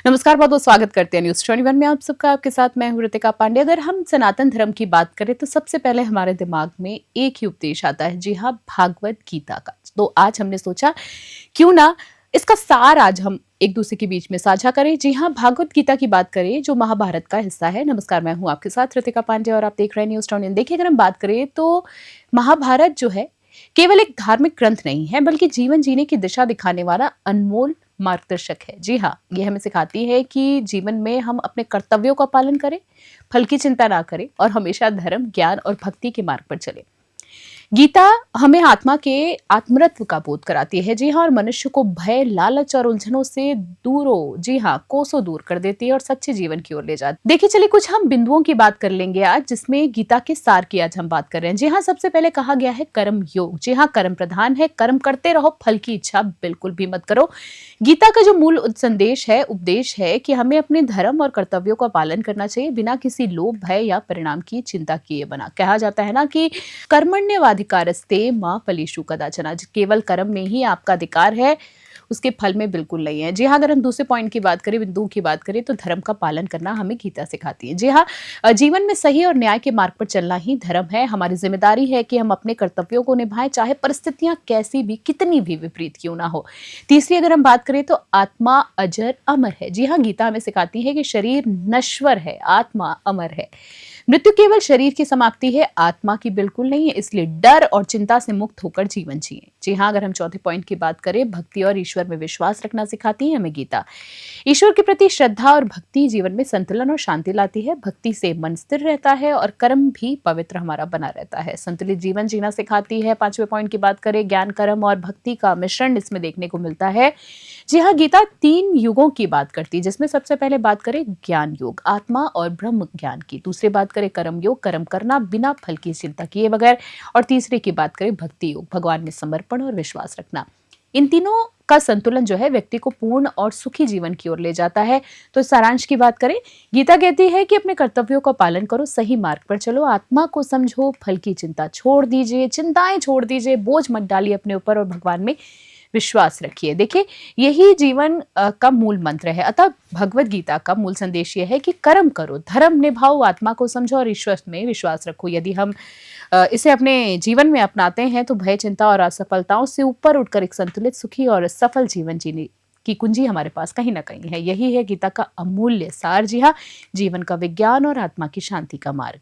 नमस्कार, बहुत बहुत स्वागत करते हैं न्यूज 21 में आप सबका। आपके साथ मैं हूं ऋतिका पांडे। अगर हम सनातन धर्म की बात करें तो सबसे पहले हमारे दिमाग में एक ही उपदेश आता है, जी हाँ, भागवत गीता का। तो आज हमने सोचा क्यों ना इसका सार आज हम एक दूसरे के बीच में साझा करें। जी हाँ, भागवत गीता की बात करें जो महाभारत का हिस्सा है। नमस्कार, मैं हूं आपके साथ ऋतिका पांडे और आप देख रहे हैं न्यूज 21। देखिए, अगर हम बात करें तो महाभारत जो है केवल एक धार्मिक ग्रंथ नहीं है, बल्कि जीवन जीने की दिशा दिखाने वाला अनमोल मार्गदर्शक है। जी हाँ, ये हमें सिखाती है कि जीवन में हम अपने कर्तव्यों का पालन करें, फल की चिंता ना करें और हमेशा धर्म, ज्ञान और भक्ति के मार्ग पर चलें। गीता हमें आत्मा के आत्मरत्व का बोध कराती है। जी हाँ, और मनुष्य को भय, लालच और उलझनों से दूरों, जी हाँ, कोसों दूर कर देती है और सच्चे जीवन की ओर ले जाती है। देखिए, चलिए कुछ हम बिंदुओं की बात कर लेंगे आज, जिसमें गीता के सार की आज हम बात कर रहे हैं। जी हाँ, सबसे पहले कहा गया है कर्म योग। जी हाँ, कर्म प्रधान है, कर्म करते रहो, फल की इच्छा बिल्कुल भी मत करो। गीता का जो मूल संदेश है, उपदेश है कि हमें अपने धर्म और कर्तव्यों का पालन करना चाहिए, बिना किसी लोभ, भय या परिणाम की चिंता किए। बना कहा जाता है ना कि कर्मण्येवाधिकारस्ते मा फलेषु कदाचन। केवल कर्म में ही आपका अधिकार है, उसके फल में बिल्कुल नहीं है। जी हाँ, अगर हम दूसरे पॉइंट की बात करें, बिंदुओं की बात करें, तो धर्म का पालन करना हमें गीता सिखाती है। जी हाँ, जीवन में सही और न्याय के मार्ग पर चलना ही धर्म है। हमारी जिम्मेदारी है कि हम अपने कर्तव्यों को निभाएं, चाहे परिस्थितियां कैसी भी, कितनी भी विपरीत क्यों ना हो। तीसरी अगर हम बात करें तो आत्मा अजर अमर है। जी हाँ, गीता हमें सिखाती है कि शरीर नश्वर है, आत्मा अमर है। मृत्यु केवल शरीर की समाप्ति है, आत्मा की बिल्कुल नहीं है। इसलिए डर और चिंता से मुक्त होकर जीवन जिए। जी हाँ, अगर हम चौथे पॉइंट की बात करें, भक्ति और ईश्वर में विश्वास रखना सिखाती है हमें गीता। ईश्वर के प्रति श्रद्धा और भक्ति जीवन में संतुलन और शांति लाती है। भक्ति से मन स्थिर रहता है और कर्म भी पवित्र हमारा बना रहता है। संतुलित जीवन जीना सिखाती है। पांचवें पॉइंट की बात करें, ज्ञान, कर्म और भक्ति का मिश्रण इसमें देखने को मिलता है। जी हाँ, गीता 3 युगों की बात करती है, जिसमें सबसे पहले बात करें ज्ञान योग, आत्मा और ब्रह्म ज्ञान की। दूसरी बात करें कर्म योग, कर्म करना बिना फल की चिंता किए बगैर। और तीसरे की बात करें भक्ति योग, भगवान में समर्पण और विश्वास रखना। इन तीनों का संतुलन जो है व्यक्ति को पूर्ण और सुखी जीवन की ओर ले जाता है। तो सारांश की बात करें, गीता कहती है कि अपने कर्तव्यों का पालन करो, सही मार्ग पर चलो, आत्मा को समझो, फल की चिंता छोड़ दीजिए, चिंताएं छोड़ दीजिए, बोझ मत डालिए अपने ऊपर और भगवान में विश्वास रखिए। देखिए, यही जीवन का मूल मंत्र है। अतः भगवत गीता का मूल संदेश यह है कि कर्म करो, धर्म निभाओ, आत्मा को समझो और ईश्वर में विश्वास रखो। यदि हम इसे अपने जीवन में अपनाते हैं तो भय, चिंता और असफलताओं से ऊपर उठकर एक संतुलित, सुखी और सफल जीवन जीने की कुंजी हमारे पास कहीं ना कहीं है। यही है गीता का अमूल्य सार। जी हाँ, जीवन का विज्ञान और आत्मा की शांति का मार्ग।